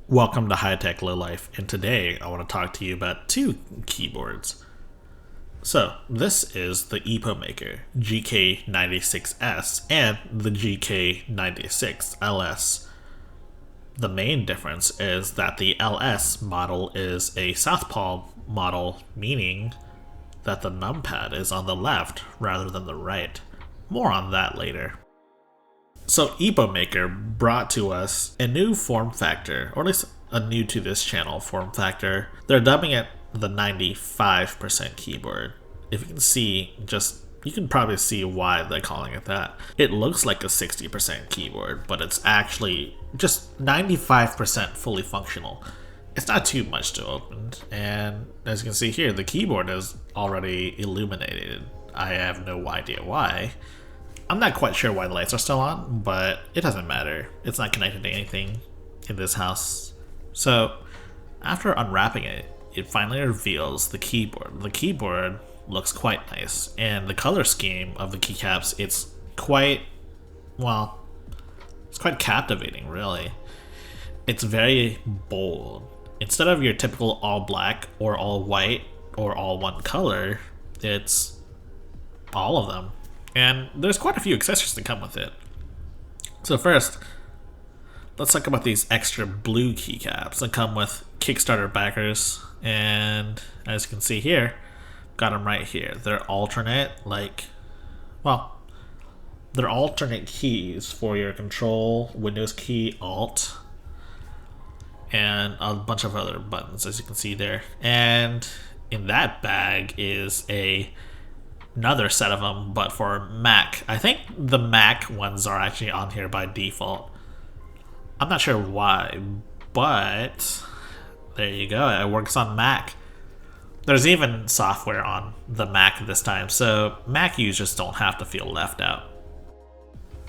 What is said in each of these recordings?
Welcome to High Tech Low Life, and today I want to talk to you about two keyboards. So, this is the Epomaker GK96S and the GK96LS. The main difference is that the LS model is a southpaw model, meaning that the numpad is on the left rather than the right. More on that later. So Epomaker brought to us a new form factor, or at least a new to this channel form factor. They're dubbing it the 95% keyboard. If you can see, you can probably see why they're calling it that. It looks like a 60% keyboard, but it's actually just 95% fully functional. It's not too much to open, and as you can see here, the keyboard is already illuminated. I have no idea why. I'm not quite sure why the lights are still on, but it doesn't matter. It's not connected to anything in this house. So, after unwrapping it, it finally reveals the keyboard. The keyboard looks quite nice, and the color scheme of the keycaps, it's quite captivating, really. It's very bold. Instead of your typical all black or all white or all one color, it's all of them. And there's quite a few accessories that come with it. So first, let's talk about these extra blue keycaps that come with Kickstarter backers. And as you can see here, got them right here. They're alternate, they're alternate keys for your Control, Windows key, Alt, and a bunch of other buttons, as you can see there. And in that bag is another set of them, but for Mac. I think the Mac ones are actually on here by default. I'm not sure why, but there you go. It works on Mac. There's even software on the Mac this time, so Mac users don't have to feel left out.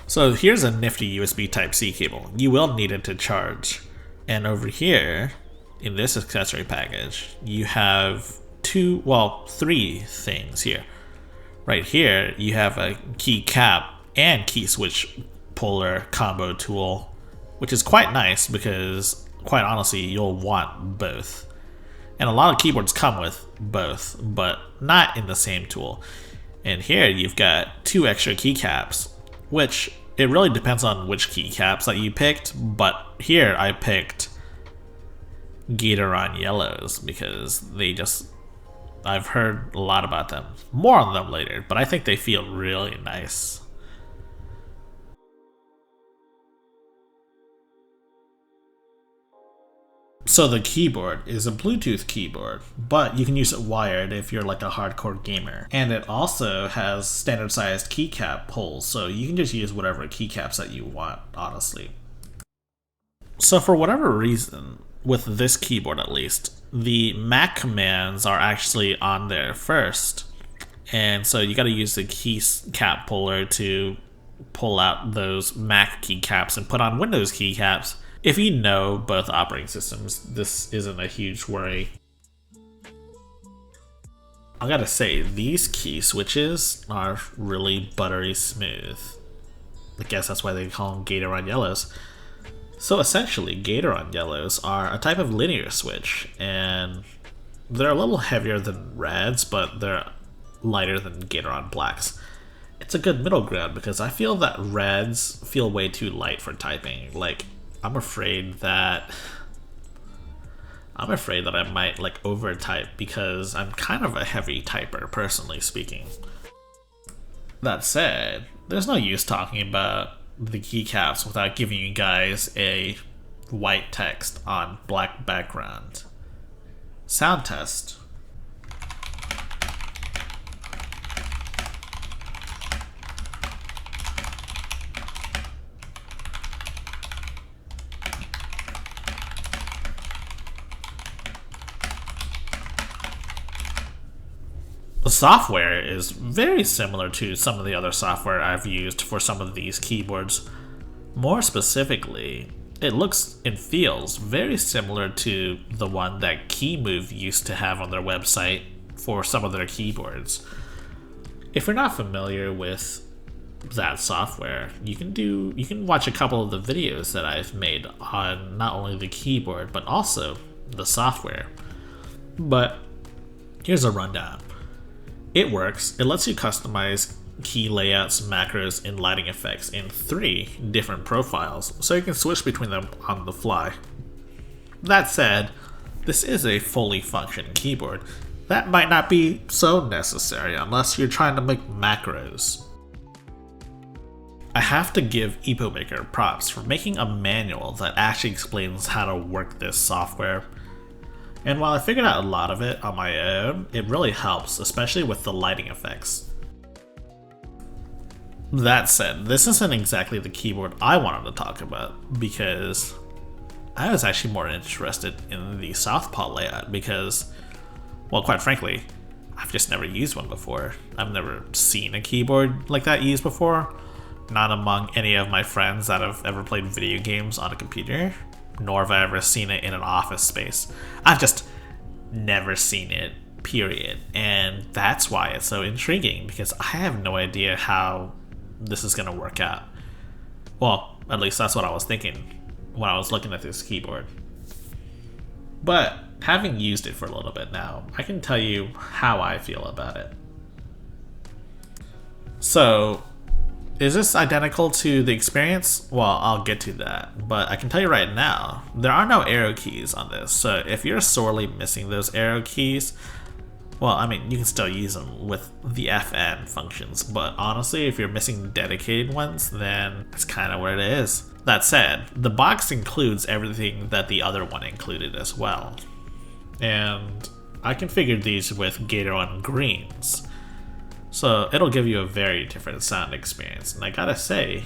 So here's a nifty USB Type-C cable. You will need it to charge. And over here, in this accessory package, you have three things here. Right here, you have a key cap and key switch puller combo tool, which is quite nice because, quite honestly, you'll want both. And a lot of keyboards come with both, but not in the same tool. And here you've got two extra keycaps, which it really depends on which keycaps that you picked, but here I picked Gateron yellows because I've heard a lot about them. More on them later, but I think they feel really nice. So the keyboard is a Bluetooth keyboard, but you can use it wired if you're like a hardcore gamer. And it also has standard sized keycap holes, so you can just use whatever keycaps that you want, honestly. So for whatever reason, with this keyboard at least, the Mac commands are actually on there first. And so you gotta use the keycap puller to pull out those Mac keycaps and put on Windows keycaps. If you know both operating systems, this isn't a huge worry. I gotta say, these key switches are really buttery smooth. I guess that's why they call them Gateron yellows. So essentially, Gateron yellows are a type of linear switch, and they're a little heavier than reds, but they're lighter than Gateron blacks. It's a good middle ground because I feel that reds feel way too light for typing. I'm afraid that I might over type because I'm kind of a heavy typer, personally speaking. That said, there's no use talking about the keycaps without giving you guys a white text on black background. Sound test. The software is very similar to some of the other software I've used for some of these keyboards. More specifically, it looks and feels very similar to the one that KeyMove used to have on their website for some of their keyboards. If you're not familiar with that software, you can watch a couple of the videos that I've made on not only the keyboard but also the software. But here's a rundown. It works. It lets you customize key layouts, macros, and lighting effects in 3 different profiles, so you can switch between them on the fly. That said, this is a fully functioning keyboard. That might not be so necessary unless you're trying to make macros. I have to give Epomaker props for making a manual that actually explains how to work this software. And while I figured out a lot of it on my own, it really helps, especially with the lighting effects. That said, this isn't exactly the keyboard I wanted to talk about, because I was actually more interested in the southpaw layout because, well, quite frankly, I've just never used one before. I've never seen a keyboard like that used before, not among any of my friends that have ever played video games on a computer, nor have I ever seen it in an office space. I've just never seen it, period. And that's why it's so intriguing, because I have no idea how this is gonna work out. Well, at least that's what I was thinking when I was looking at this keyboard. But having used it for a little bit now, I can tell you how I feel about it. So, is this identical to the experience? Well, I'll get to that, but I can tell you right now, there are no arrow keys on this, so if you're sorely missing those arrow keys, well, I mean, you can still use them with the FN functions, but honestly, if you're missing dedicated ones, then that's kind of where it is. That said, the box includes everything that the other one included as well. And I configured these with Gator on greens, so it'll give you a very different sound experience. And I gotta say,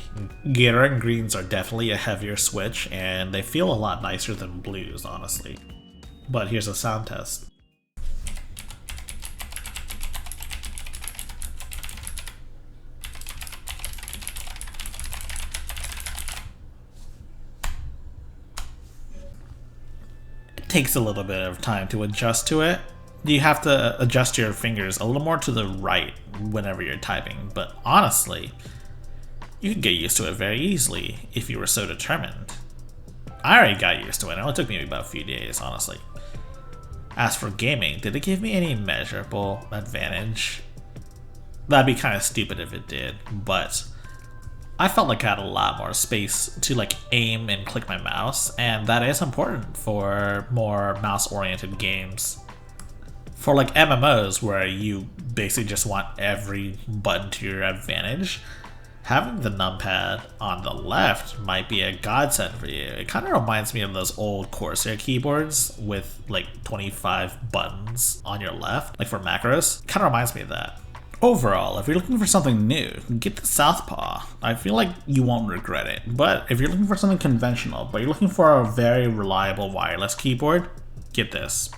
Gator on greens are definitely a heavier switch, and they feel a lot nicer than blues, honestly. But here's a sound test. Takes a little bit of time to adjust to it. You have to adjust your fingers a little more to the right whenever you're typing, but honestly, you can get used to it very easily if you were so determined. I already got used to it. It only took me about a few days, honestly. As for gaming, did it give me any measurable advantage? That'd be kind of stupid if it did, but I felt like I had a lot more space to like aim and click my mouse, and that is important for more mouse-oriented games. For like MMOs where you basically just want every button to your advantage, having the numpad on the left might be a godsend for you. It kind of reminds me of those old Corsair keyboards with like 25 buttons on your left, like for macros. Kind of reminds me of that. Overall, if you're looking for something new, get the Southpaw. I feel like you won't regret it. But if you're looking for something conventional, but you're looking for a very reliable wireless keyboard, get this.